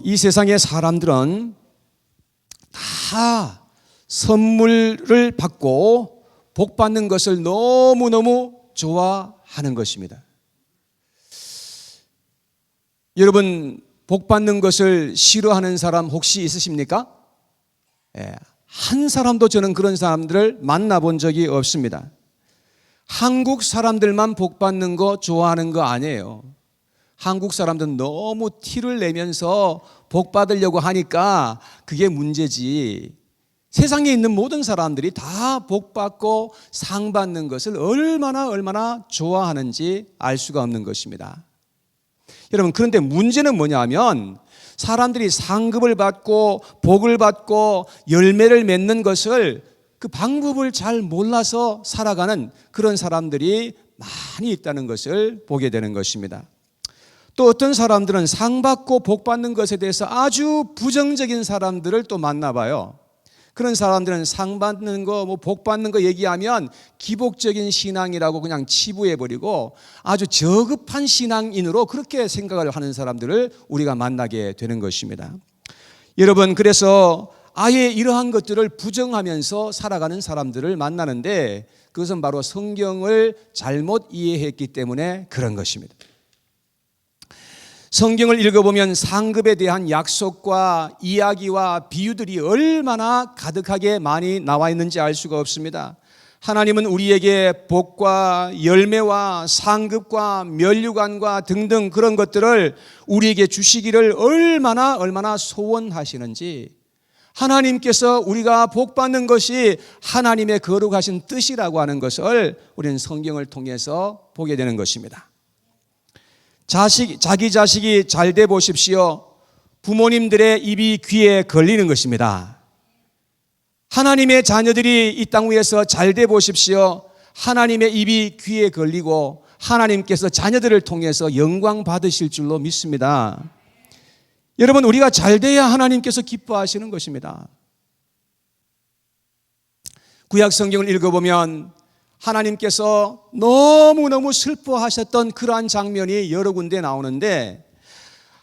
이 세상의 사람들은 다 선물을 받고 복 받는 것을 너무너무 좋아하는 것입니다. 여러분, 복 받는 것을 싫어하는 사람 혹시 있으십니까? 한 사람도 저는 그런 사람들을 만나본 적이 없습니다. 한국 사람들만 복 받는 거 좋아하는 거 아니에요. 한국 사람들은 너무 티를 내면서 복 받으려고 하니까 그게 문제지. 세상에 있는 모든 사람들이 다 복 받고 상 받는 것을 얼마나 좋아하는지 알 수가 없는 것입니다. 여러분, 그런데 문제는 뭐냐면 사람들이 상급을 받고 복을 받고 열매를 맺는 것을 그 방법을 잘 몰라서 살아가는 그런 사람들이 많이 있다는 것을 보게 되는 것입니다. 또 어떤 사람들은 상 받고 복 받는 것에 대해서 아주 부정적인 사람들을 또 만나봐요. 그런 사람들은 상 받는 거, 복 받는 거 얘기하면 기복적인 신앙이라고 그냥 치부해버리고 아주 저급한 신앙인으로 그렇게 생각을 하는 사람들을 우리가 만나게 되는 것입니다. 여러분, 그래서 아예 이러한 것들을 부정하면서 살아가는 사람들을 만나는데 그것은 바로 성경을 잘못 이해했기 때문에 그런 것입니다. 성경을 읽어보면 상급에 대한 약속과 이야기와 비유들이 얼마나 가득하게 많이 나와 있는지 알 수가 없습니다. 하나님은 우리에게 복과 열매와 상급과 면류관과 등등 그런 것들을 우리에게 주시기를 얼마나 소원하시는지, 하나님께서 우리가 복받는 것이 하나님의 거룩하신 뜻이라고 하는 것을 우리는 성경을 통해서 보게 되는 것입니다. 자기 자식이 잘 돼 보십시오. 부모님들의 입이 귀에 걸리는 것입니다. 하나님의 자녀들이 이 땅 위에서 잘 돼 보십시오. 하나님의 입이 귀에 걸리고 하나님께서 자녀들을 통해서 영광 받으실 줄로 믿습니다. 여러분, 우리가 잘 돼야 하나님께서 기뻐하시는 것입니다. 구약 성경을 읽어보면 하나님께서 너무너무 슬퍼하셨던 그러한 장면이 여러 군데 나오는데,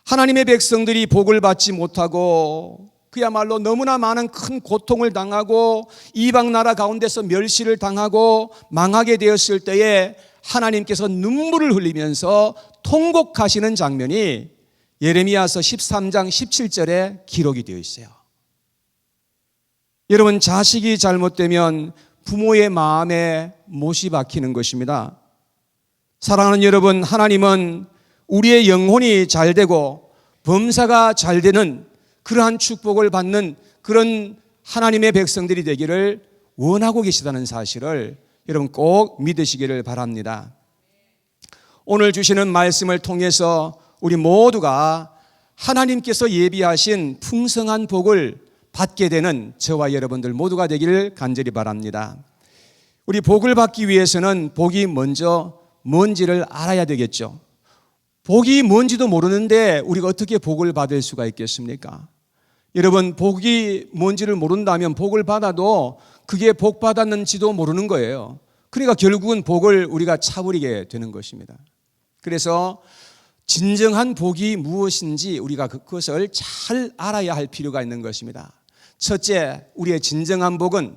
하나님의 백성들이 복을 받지 못하고 그야말로 너무나 많은 큰 고통을 당하고 이방 나라 가운데서 멸시를 당하고 망하게 되었을 때에 하나님께서 눈물을 흘리면서 통곡하시는 장면이 예레미야서 13장 17절에 기록이 되어 있어요. 여러분, 자식이 잘못되면 부모의 마음에 못이 박히는 것입니다. 사랑하는 여러분, 하나님은 우리의 영혼이 잘 되고 범사가 잘 되는 그러한 축복을 받는 그런 하나님의 백성들이 되기를 원하고 계시다는 사실을 여러분 꼭 믿으시기를 바랍니다. 오늘 주시는 말씀을 통해서 우리 모두가 하나님께서 예비하신 풍성한 복을 받게 되는 저와 여러분들 모두가 되기를 간절히 바랍니다. 우리 복을 받기 위해서는 복이 먼저 뭔지를 알아야 되겠죠. 복이 뭔지도 모르는데 우리가 어떻게 복을 받을 수가 있겠습니까? 여러분, 복이 뭔지를 모른다면 복을 받아도 그게 복 받았는지도 모르는 거예요. 그러니까 결국은 복을 우리가 차버리게 되는 것입니다. 그래서 진정한 복이 무엇인지 우리가 그것을 잘 알아야 할 필요가 있는 것입니다. 첫째, 우리의 진정한 복은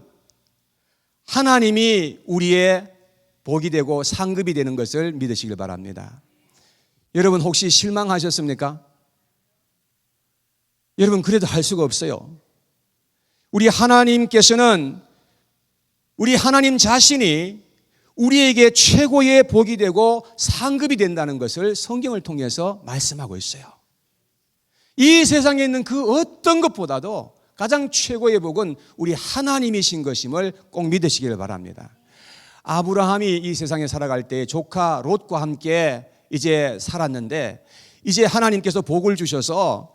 하나님이 우리의 복이 되고 상급이 되는 것을 믿으시길 바랍니다. 여러분, 혹시 실망하셨습니까? 여러분, 그래도 할 수가 없어요. 우리 하나님께서는 우리 하나님 자신이 우리에게 최고의 복이 되고 상급이 된다는 것을 성경을 통해서 말씀하고 있어요. 이 세상에 있는 그 어떤 것보다도 가장 최고의 복은 우리 하나님이신 것임을 꼭 믿으시기를 바랍니다. 아브라함이 이 세상에 살아갈 때 조카 롯과 함께 이제 살았는데, 이제 하나님께서 복을 주셔서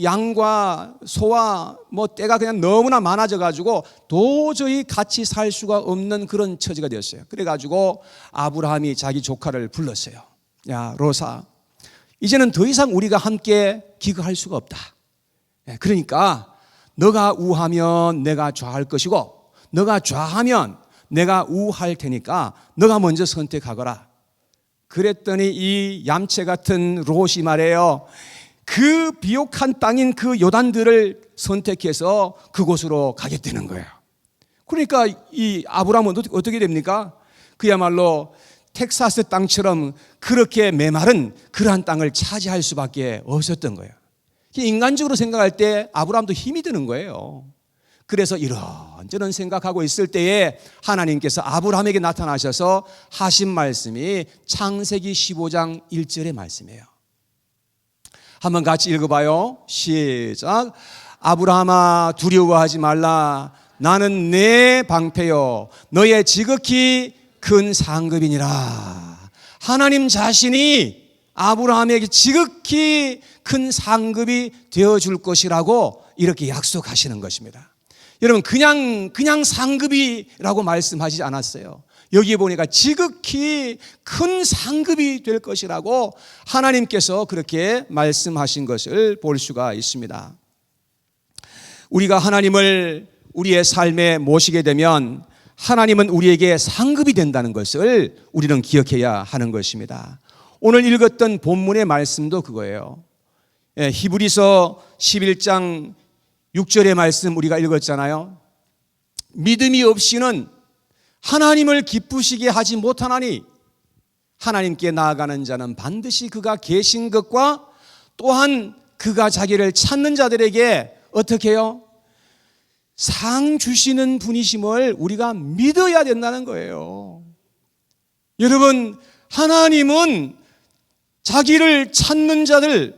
양과 소와 떼가 그냥 너무나 많아져 가지고 도저히 같이 살 수가 없는 그런 처지가 되었어요. 그래 가지고 아브라함이 자기 조카를 불렀어요. 야, 롯아, 이제는 더 이상 우리가 함께 기거할 수가 없다. 그러니까 너가 우하면 내가 좌할 것이고 너가 좌하면 내가 우할 테니까 너가 먼저 선택하거라. 그랬더니 이 얌체 같은 롯이 말해요. 그 비옥한 땅인 그 요단들을 선택해서 그곳으로 가겠다는 거예요. 그러니까 이 아브라함은 어떻게 됩니까? 그야말로 텍사스 땅처럼 그렇게 메마른 그러한 땅을 차지할 수밖에 없었던 거예요. 인간적으로 생각할 때 아브라함도 힘이 드는 거예요. 그래서 이런저런 생각하고 있을 때에 하나님께서 아브라함에게 나타나셔서 하신 말씀이 창세기 15장 1절의 말씀이에요. 한번 같이 읽어봐요. 시작. 아브라함아 두려워하지 말라. 나는 내 방패요 너의 지극히 큰 상급이니라. 하나님 자신이 아브라함에게 지극히 큰 상급이 되어줄 것이라고 이렇게 약속하시는 것입니다. 여러분 그냥 상급이라고 말씀하시지 않았어요. 여기 보니까 지극히 큰 상급이 될 것이라고 하나님께서 그렇게 말씀하신 것을 볼 수가 있습니다. 우리가 하나님을 우리의 삶에 모시게 되면 하나님은 우리에게 상급이 된다는 것을 우리는 기억해야 하는 것입니다. 오늘 읽었던 본문의 말씀도 그거예요. 히브리서 11장 6절의 말씀 우리가 읽었잖아요. 믿음이 없이는 하나님을 기쁘시게 하지 못하나니 하나님께 나아가는 자는 반드시 그가 계신 것과 또한 그가 자기를 찾는 자들에게 어떻게 해요? 상 주시는 분이심을 우리가 믿어야 된다는 거예요. 여러분 하나님은 자기를 찾는 자들,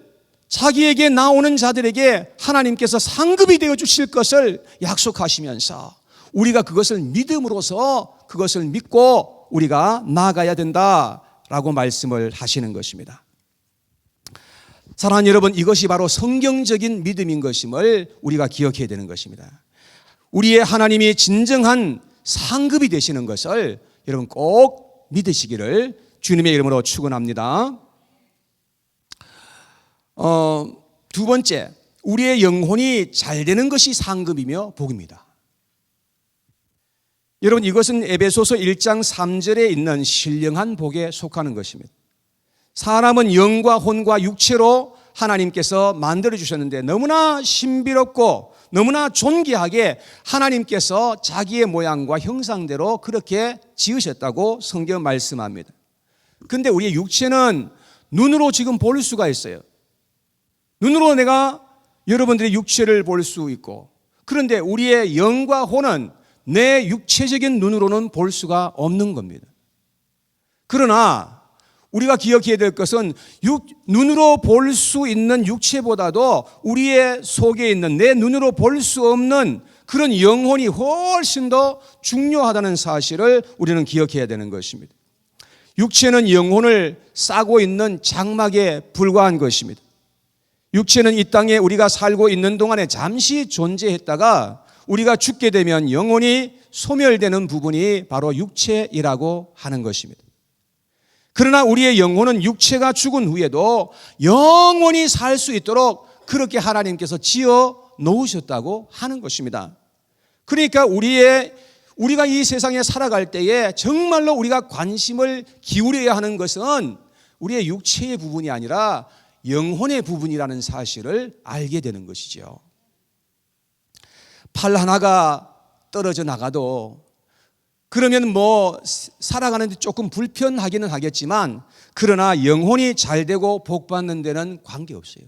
자기에게 나오는 자들에게 하나님께서 상급이 되어 주실 것을 약속하시면서 우리가 그것을 믿음으로써 그것을 믿고 우리가 나아가야 된다라고 말씀을 하시는 것입니다. 사랑하는 여러분, 이것이 바로 성경적인 믿음인 것임을 우리가 기억해야 되는 것입니다. 우리의 하나님이 진정한 상급이 되시는 것을 여러분 꼭 믿으시기를 주님의 이름으로 축원합니다. 두 번째, 우리의 영혼이 잘 되는 것이 상급이며 복입니다. 여러분 이것은 에베소서 1장 3절에 있는 신령한 복에 속하는 것입니다. 사람은 영과 혼과 육체로 하나님께서 만들어 주셨는데 너무나 신비롭고 너무나 존귀하게 하나님께서 자기의 모양과 형상대로 그렇게 지으셨다고 성경 말씀합니다. 그런데 우리의 육체는 눈으로 지금 볼 수가 있어요. 눈으로 내가 여러분들의 육체를 볼 수 있고, 그런데 우리의 영과 혼은 내 육체적인 눈으로는 볼 수가 없는 겁니다. 그러나 우리가 기억해야 될 것은 눈으로 볼 수 있는 육체보다도 우리의 속에 있는 내 눈으로 볼 수 없는 그런 영혼이 훨씬 더 중요하다는 사실을 우리는 기억해야 되는 것입니다. 육체는 영혼을 싸고 있는 장막에 불과한 것입니다. 육체는 이 땅에 우리가 살고 있는 동안에 잠시 존재했다가 우리가 죽게 되면 영혼이 소멸되는 부분이 바로 육체이라고 하는 것입니다. 그러나 우리의 영혼은 육체가 죽은 후에도 영원히 살 수 있도록 그렇게 하나님께서 지어 놓으셨다고 하는 것입니다. 그러니까 우리가 이 세상에 살아갈 때에 정말로 우리가 관심을 기울여야 하는 것은 우리의 육체의 부분이 아니라 영혼의 부분이라는 사실을 알게 되는 것이죠. 팔 하나가 떨어져 나가도 그러면 살아가는데 조금 불편하기는 하겠지만 그러나 영혼이 잘 되고 복 받는 데는 관계없어요.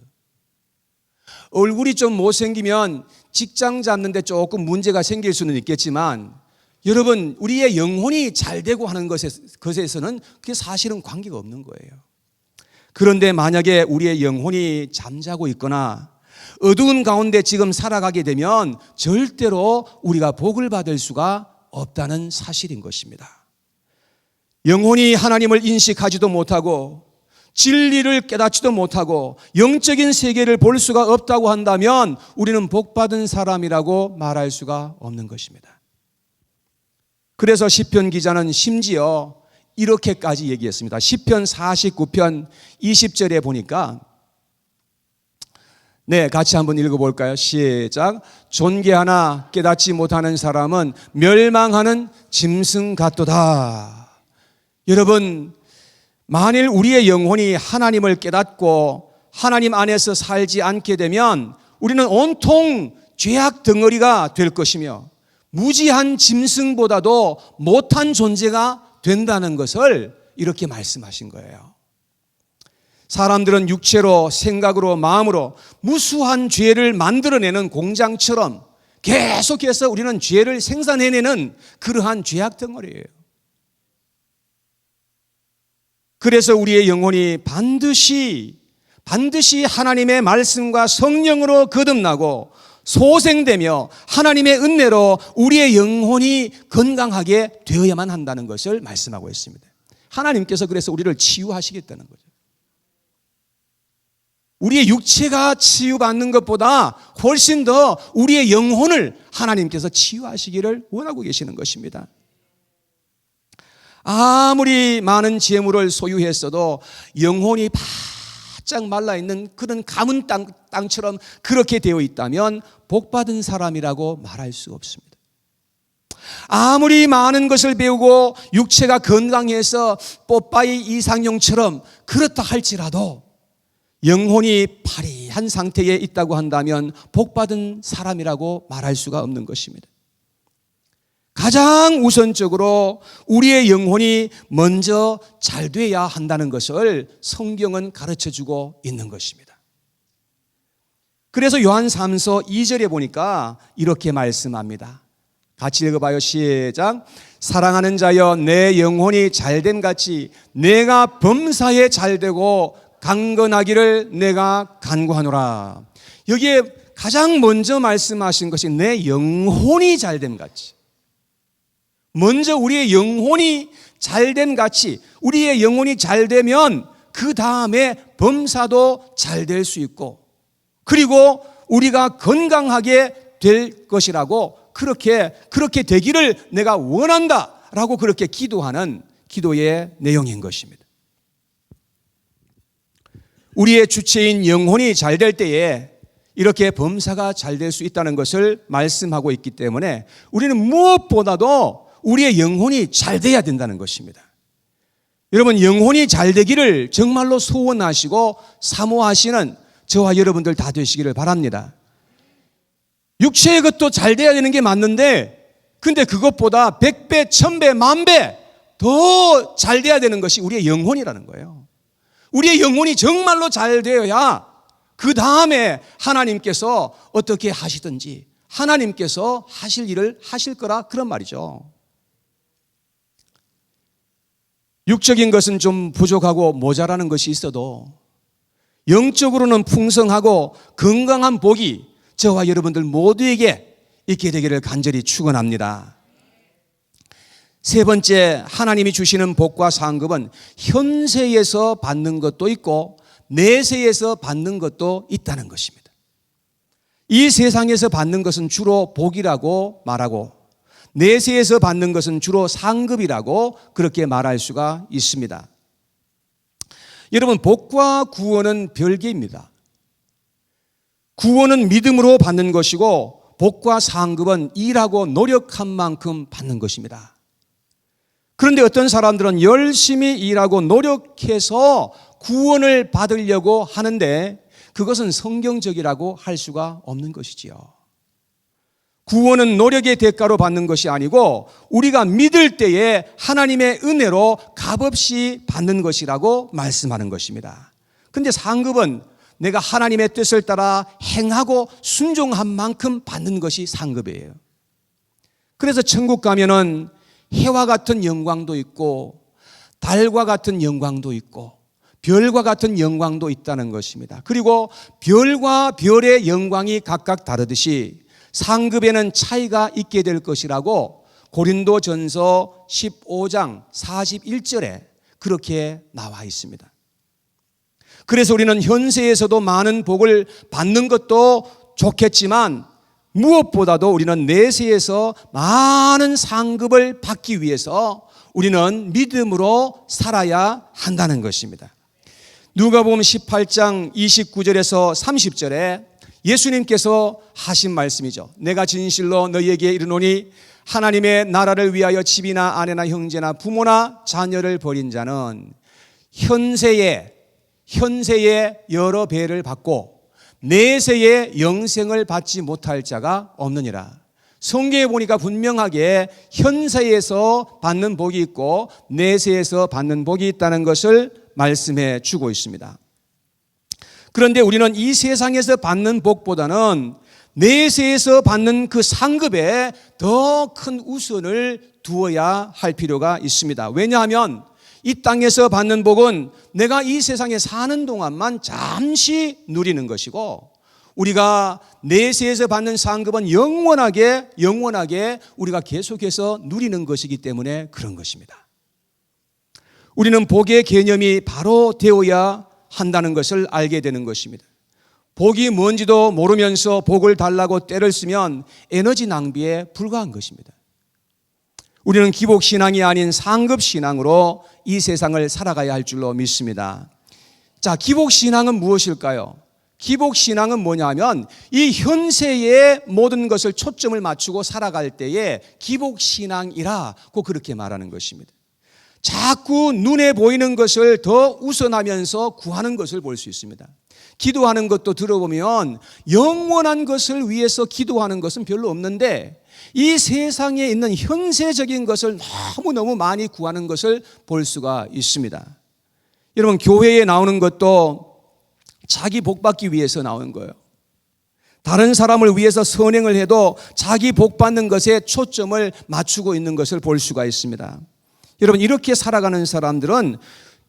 얼굴이 좀 못생기면 직장 잡는 데 조금 문제가 생길 수는 있겠지만 여러분 우리의 영혼이 잘 되고 하는 것에서는 그게 사실은 관계가 없는 거예요. 그런데 만약에 우리의 영혼이 잠자고 있거나 어두운 가운데 지금 살아가게 되면 절대로 우리가 복을 받을 수가 없다는 사실인 것입니다. 영혼이 하나님을 인식하지도 못하고 진리를 깨닫지도 못하고 영적인 세계를 볼 수가 없다고 한다면 우리는 복받은 사람이라고 말할 수가 없는 것입니다. 그래서 시편 기자는 심지어 이렇게까지 얘기했습니다. 시편 49편 20절에 보니까 같이 한번 읽어볼까요? 시작. 존귀하나 깨닫지 못하는 사람은 멸망하는 짐승 같도다. 여러분 만일 우리의 영혼이 하나님을 깨닫고 하나님 안에서 살지 않게 되면 우리는 온통 죄악 덩어리가 될 것이며 무지한 짐승보다도 못한 존재가 된다는 것을 이렇게 말씀하신 거예요. 사람들은 육체로, 생각으로, 마음으로 무수한 죄를 만들어내는 공장처럼 계속해서 우리는 죄를 생산해내는 그러한 죄악 덩어리예요. 그래서 우리의 영혼이 반드시 하나님의 말씀과 성령으로 거듭나고 소생되며 하나님의 은혜로 우리의 영혼이 건강하게 되어야만 한다는 것을 말씀하고 있습니다. 하나님께서 그래서 우리를 치유하시겠다는 거죠. 우리의 육체가 치유받는 것보다 훨씬 더 우리의 영혼을 하나님께서 치유하시기를 원하고 계시는 것입니다. 아무리 많은 재물을 소유했어도 영혼이 바짝 말라있는 그런 가문 땅처럼 그렇게 되어 있다면 복받은 사람이라고 말할 수 없습니다. 아무리 많은 것을 배우고 육체가 건강해서 뽀빠이 이상형처럼 그렇다 할지라도 영혼이 파리한 상태에 있다고 한다면 복받은 사람이라고 말할 수가 없는 것입니다. 가장 우선적으로 우리의 영혼이 먼저 잘 돼야 한다는 것을 성경은 가르쳐주고 있는 것입니다. 그래서 요한 3서 2절에 보니까 이렇게 말씀합니다. 같이 읽어봐요. 시작. 사랑하는 자여 내 영혼이 잘됨 같이 내가 범사에 잘되고 강건하기를 내가 간구하노라. 여기에 가장 먼저 말씀하신 것이 내 영혼이 잘됨 같이. 먼저 우리의 영혼이 잘됨 같이 우리의 영혼이 잘되면 그 다음에 범사도 잘 될 수 있고 그리고 우리가 건강하게 될 것이라고 그렇게 되기를 내가 원한다라고 그렇게 기도하는 기도의 내용인 것입니다. 우리의 주체인 영혼이 잘 될 때에 이렇게 범사가 잘 될 수 있다는 것을 말씀하고 있기 때문에 우리는 무엇보다도 우리의 영혼이 잘 돼야 된다는 것입니다. 여러분, 영혼이 잘 되기를 정말로 소원하시고 사모하시는 저와 여러분들 다 되시기를 바랍니다. 육체의 것도 잘 돼야 되는 게 맞는데 근데 그것보다 100배, 1000배, 10,000배 더 잘 돼야 되는 것이 우리의 영혼이라는 거예요. 우리의 영혼이 정말로 잘 되어야 그 다음에 하나님께서 어떻게 하시든지 하나님께서 하실 일을 하실 거라 그런 말이죠. 육적인 것은 좀 부족하고 모자라는 것이 있어도 영적으로는 풍성하고 건강한 복이 저와 여러분들 모두에게 있게 되기를 간절히 축원합니다. 세 번째, 하나님이 주시는 복과 상급은 현세에서 받는 것도 있고 내세에서 받는 것도 있다는 것입니다. 이 세상에서 받는 것은 주로 복이라고 말하고 내세에서 받는 것은 주로 상급이라고 그렇게 말할 수가 있습니다. 여러분, 복과 구원은 별개입니다. 구원은 믿음으로 받는 것이고 복과 상급은 일하고 노력한 만큼 받는 것입니다. 그런데 어떤 사람들은 열심히 일하고 노력해서 구원을 받으려고 하는데 그것은 성경적이라고 할 수가 없는 것이지요. 구원은 노력의 대가로 받는 것이 아니고 우리가 믿을 때에 하나님의 은혜로 값없이 받는 것이라고 말씀하는 것입니다. 그런데 상급은 내가 하나님의 뜻을 따라 행하고 순종한 만큼 받는 것이 상급이에요. 그래서 천국 가면은 해와 같은 영광도 있고 달과 같은 영광도 있고 별과 같은 영광도 있다는 것입니다. 그리고 별과 별의 영광이 각각 다르듯이 상급에는 차이가 있게 될 것이라고 고린도전서 15장 41절에 그렇게 나와 있습니다. 그래서 우리는 현세에서도 많은 복을 받는 것도 좋겠지만 무엇보다도 우리는 내세에서 많은 상급을 받기 위해서 우리는 믿음으로 살아야 한다는 것입니다. 누가복음 18장 29절에서 30절에 예수님께서 하신 말씀이죠. 내가 진실로 너희에게 이르노니 하나님의 나라를 위하여 집이나 아내나 형제나 부모나 자녀를 버린 자는 현세에 현세의 여러 배를 받고 내세의 영생을 받지 못할 자가 없느니라. 성경에 보니까 분명하게 현세에서 받는 복이 있고 내세에서 받는 복이 있다는 것을 말씀해 주고 있습니다. 그런데 우리는 이 세상에서 받는 복보다는 내세에서 받는 그 상급에 더 큰 우선을 두어야 할 필요가 있습니다. 왜냐하면 이 땅에서 받는 복은 내가 이 세상에 사는 동안만 잠시 누리는 것이고, 우리가 내세에서 받는 상급은 영원하게 우리가 계속해서 누리는 것이기 때문에 그런 것입니다. 우리는 복의 개념이 바로 되어야 한다는 것을 알게 되는 것입니다. 복이 뭔지도 모르면서 복을 달라고 때를 쓰면 에너지 낭비에 불과한 것입니다. 우리는 기복신앙이 아닌 상급신앙으로 이 세상을 살아가야 할 줄로 믿습니다. 자, 기복신앙은 무엇일까요? 기복신앙은 뭐냐면 이 현세의 모든 것을 초점을 맞추고 살아갈 때에 기복신앙이라고 그렇게 말하는 것입니다. 자꾸 눈에 보이는 것을 더 우선하면서 구하는 것을 볼 수 있습니다. 기도하는 것도 들어보면 영원한 것을 위해서 기도하는 것은 별로 없는데 이 세상에 있는 현세적인 것을 너무너무 많이 구하는 것을 볼 수가 있습니다. 여러분, 교회에 나오는 것도 자기 복 받기 위해서 나오는 거예요. 다른 사람을 위해서 선행을 해도 자기 복 받는 것에 초점을 맞추고 있는 것을 볼 수가 있습니다. 여러분, 이렇게 살아가는 사람들은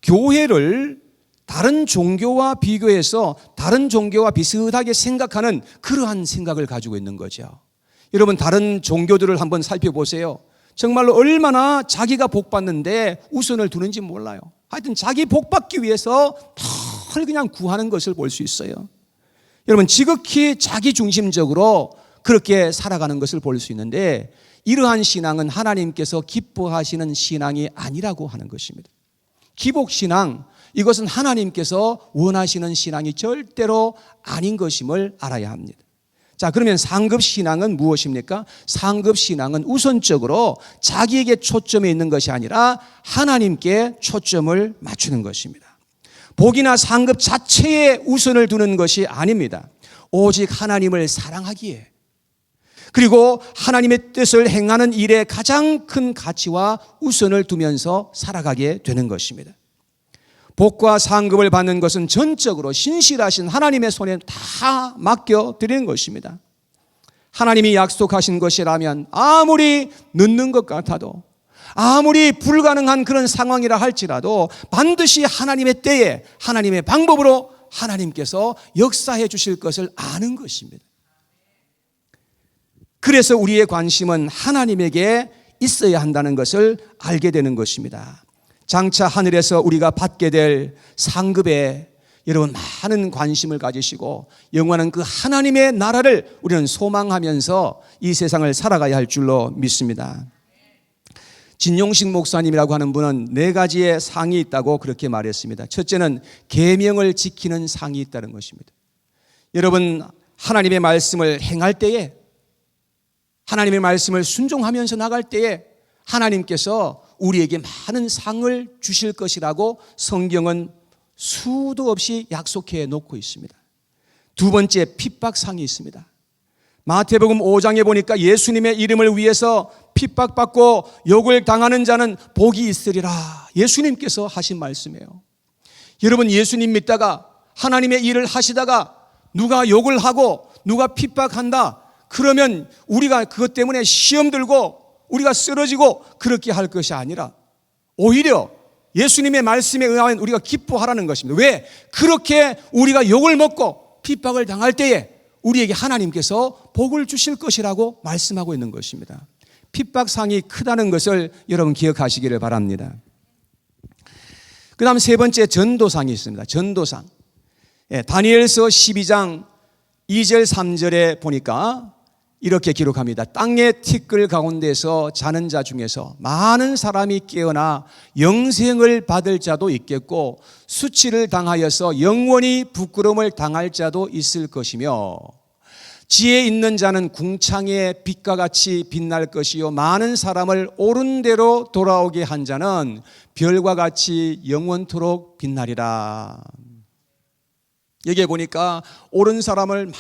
교회를 다른 종교와 비교해서 다른 종교와 비슷하게 생각하는 그러한 생각을 가지고 있는 거죠. 여러분, 다른 종교들을 한번 살펴보세요. 정말로 얼마나 자기가 복 받는데 우선을 두는지 몰라요. 하여튼 자기 복 받기 위해서 늘 그냥 구하는 것을 볼 수 있어요. 여러분, 지극히 자기 중심적으로 그렇게 살아가는 것을 볼 수 있는데 이러한 신앙은 하나님께서 기뻐하시는 신앙이 아니라고 하는 것입니다. 기복신앙, 이것은 하나님께서 원하시는 신앙이 절대로 아닌 것임을 알아야 합니다. 자, 그러면 상급신앙은 무엇입니까? 상급신앙은 우선적으로 자기에게 초점이 있는 것이 아니라 하나님께 초점을 맞추는 것입니다. 복이나 상급 자체에 우선을 두는 것이 아닙니다. 오직 하나님을 사랑하기에, 그리고 하나님의 뜻을 행하는 일에 가장 큰 가치와 우선을 두면서 살아가게 되는 것입니다. 복과 상급을 받는 것은 전적으로 신실하신 하나님의 손에 다 맡겨드리는 것입니다. 하나님이 약속하신 것이라면 아무리 늦는 것 같아도, 아무리 불가능한 그런 상황이라 할지라도 반드시 하나님의 때에 하나님의 방법으로 하나님께서 역사해 주실 것을 아는 것입니다. 그래서 우리의 관심은 하나님에게 있어야 한다는 것을 알게 되는 것입니다. 장차 하늘에서 우리가 받게 될 상급에 여러분 많은 관심을 가지시고 영원한 그 하나님의 나라를 우리는 소망하면서 이 세상을 살아가야 할 줄로 믿습니다. 진용식 목사님이라고 하는 분은 4가지의 상이 있다고 그렇게 말했습니다. 첫째는 계명을 지키는 상이 있다는 것입니다. 여러분, 하나님의 말씀을 행할 때에, 하나님의 말씀을 순종하면서 나갈 때에 하나님께서 우리에게 많은 상을 주실 것이라고 성경은 수도 없이 약속해 놓고 있습니다. 두 번째, 핍박상이 있습니다. 마태복음 5장에 보니까 예수님의 이름을 위해서 핍박받고 욕을 당하는 자는 복이 있으리라, 예수님께서 하신 말씀이에요. 여러분, 예수님 믿다가 하나님의 일을 하시다가 누가 욕을 하고 누가 핍박한다 그러면 우리가 그것 때문에 시험 들고 우리가 쓰러지고 그렇게 할 것이 아니라 오히려 예수님의 말씀에 의하면 우리가 기뻐하라는 것입니다. 왜? 그렇게 우리가 욕을 먹고 핍박을 당할 때에 우리에게 하나님께서 복을 주실 것이라고 말씀하고 있는 것입니다. 핍박상이 크다는 것을 여러분 기억하시기를 바랍니다. 그 다음 세 번째, 전도상이 있습니다. 전도상. 다니엘서 12장 2절 3절에 보니까 이렇게 기록합니다. 땅의 티끌 가운데서 자는 자 중에서 많은 사람이 깨어나 영생을 받을 자도 있겠고 수치를 당하여서 영원히 부끄러움을 당할 자도 있을 것이며, 지혜 있는 자는 궁창의 빛과 같이 빛날 것이요 많은 사람을 옳은 대로 돌아오게 한 자는 별과 같이 영원토록 빛나리라. 여기에 보니까 옳은 사람을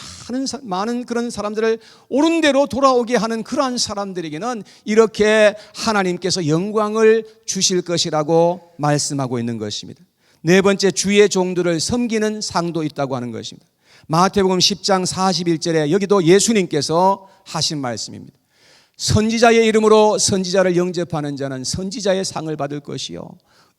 많은 그런 사람들을 옳은 대로 돌아오게 하는 그러한 사람들에게는 이렇게 하나님께서 영광을 주실 것이라고 말씀하고 있는 것입니다. 네 번째, 주의 종들을 섬기는 상도 있다고 하는 것입니다. 마태복음 10장 41절에 여기도 예수님께서 하신 말씀입니다. 선지자의 이름으로 선지자를 영접하는 자는 선지자의 상을 받을 것이요,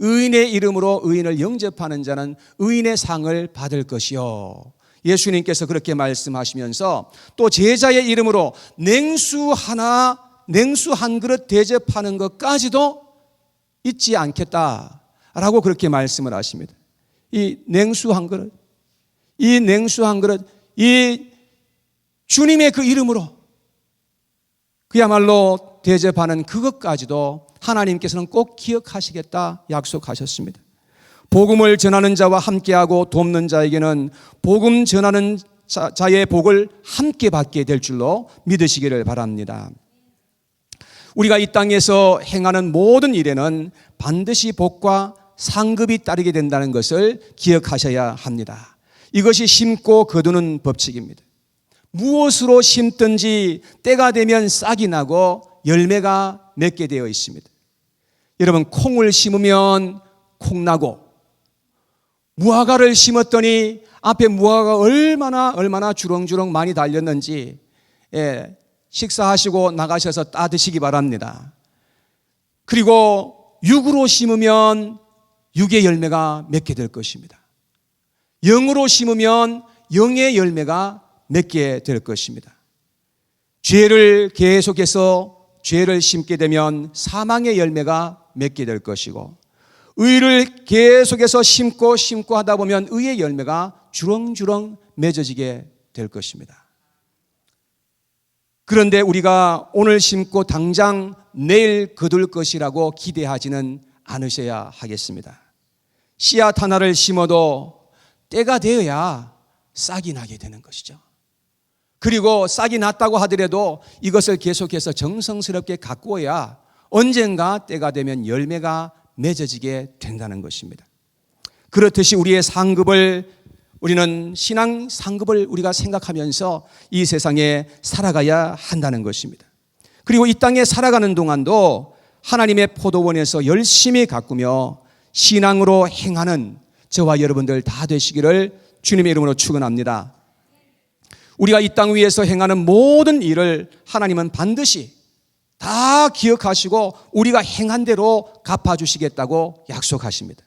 의인의 이름으로 의인을 영접하는 자는 의인의 상을 받을 것이요. 예수님께서 그렇게 말씀하시면서 또 제자의 이름으로 냉수 한 그릇 대접하는 것까지도 잊지 않겠다라고 그렇게 말씀을 하십니다. 이 냉수 한 그릇, 이 주님의 그 이름으로 그야말로 대접하는 그것까지도 하나님께서는 꼭 기억하시겠다 약속하셨습니다. 복음을 전하는 자와 함께하고 돕는 자에게는 복음 전하는 자의 복을 함께 받게 될 줄로 믿으시기를 바랍니다. 우리가 이 땅에서 행하는 모든 일에는 반드시 복과 상급이 따르게 된다는 것을 기억하셔야 합니다. 이것이 심고 거두는 법칙입니다. 무엇으로 심든지 때가 되면 싹이 나고 열매가 맺게 되어 있습니다. 여러분, 콩을 심으면 콩 나고, 무화과를 심었더니 앞에 무화과가 얼마나 주렁주렁 많이 달렸는지, 식사하시고 나가셔서 따 드시기 바랍니다. 그리고 육으로 심으면 육의 열매가 맺게 될 것입니다. 영으로 심으면 영의 열매가 맺게 될 것입니다. 죄를 계속해서 죄를 심게 되면 사망의 열매가 맺게 될 것이고, 의를 계속해서 심고 하다 보면 의의 열매가 주렁주렁 맺어지게 될 것입니다. 그런데 우리가 오늘 심고 당장 내일 거둘 것이라고 기대하지는 않으셔야 하겠습니다. 씨앗 하나를 심어도 때가 되어야 싹이 나게 되는 것이죠. 그리고 싹이 났다고 하더라도 이것을 계속해서 정성스럽게 가꾸어야 언젠가 때가 되면 열매가 맺어지게 된다는 것입니다. 그렇듯이 우리의 우리는 신앙 상급을 우리가 생각하면서 이 세상에 살아가야 한다는 것입니다. 그리고 이 땅에 살아가는 동안도 하나님의 포도원에서 열심히 가꾸며 신앙으로 행하는 저와 여러분들 다 되시기를 주님의 이름으로 축원합니다. 우리가 이 땅 위에서 행하는 모든 일을 하나님은 반드시 다 기억하시고 우리가 행한 대로 갚아주시겠다고 약속하십니다.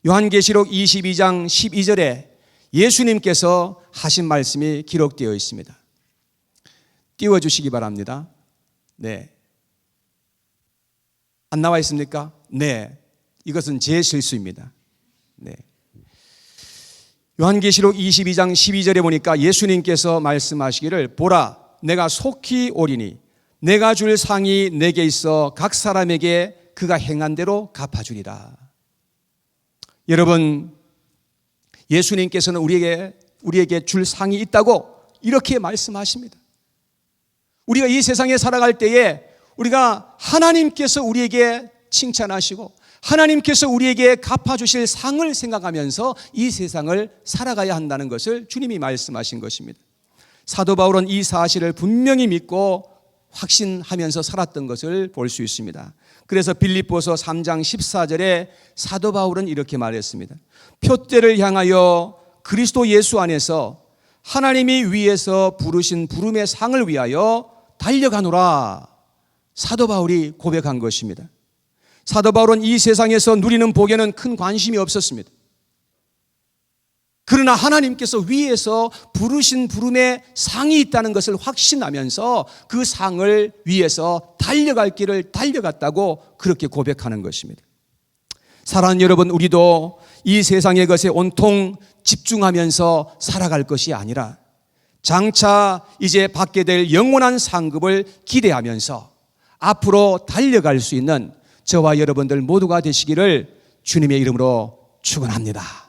요한계시록 22장 12절에 예수님께서 하신 말씀이 기록되어 있습니다. 띄워주시기 바랍니다. 네. 안 나와 있습니까? 네. 이것은 제 실수입니다. 네. 요한계시록 22장 12절에 보니까 예수님께서 말씀하시기를, 보라, 내가 속히 오리니 내가 줄 상이 내게 있어 각 사람에게 그가 행한 대로 갚아주리라. 여러분, 예수님께서는 우리에게 줄 상이 있다고 이렇게 말씀하십니다. 우리가 이 세상에 살아갈 때에 우리가 하나님께서 우리에게 칭찬하시고 하나님께서 우리에게 갚아주실 상을 생각하면서 이 세상을 살아가야 한다는 것을 주님이 말씀하신 것입니다. 사도 바울은 이 사실을 분명히 믿고 확신하면서 살았던 것을 볼 수 있습니다. 그래서 빌립보서 3장 14절에 사도 바울은 이렇게 말했습니다. 표대를 향하여 그리스도 예수 안에서 하나님이 위에서 부르신 부름의 상을 위하여 달려가노라. 사도 바울이 고백한 것입니다. 사도 바울은 이 세상에서 누리는 복에는 큰 관심이 없었습니다. 그러나 하나님께서 위에서 부르신 부름의 상이 있다는 것을 확신하면서 그 상을 위해서 달려갈 길을 달려갔다고 그렇게 고백하는 것입니다. 사랑하는 여러분, 우리도 이 세상의 것에 온통 집중하면서 살아갈 것이 아니라 장차 이제 받게 될 영원한 상급을 기대하면서 앞으로 달려갈 수 있는 저와 여러분들 모두가 되시기를 주님의 이름으로 축원합니다.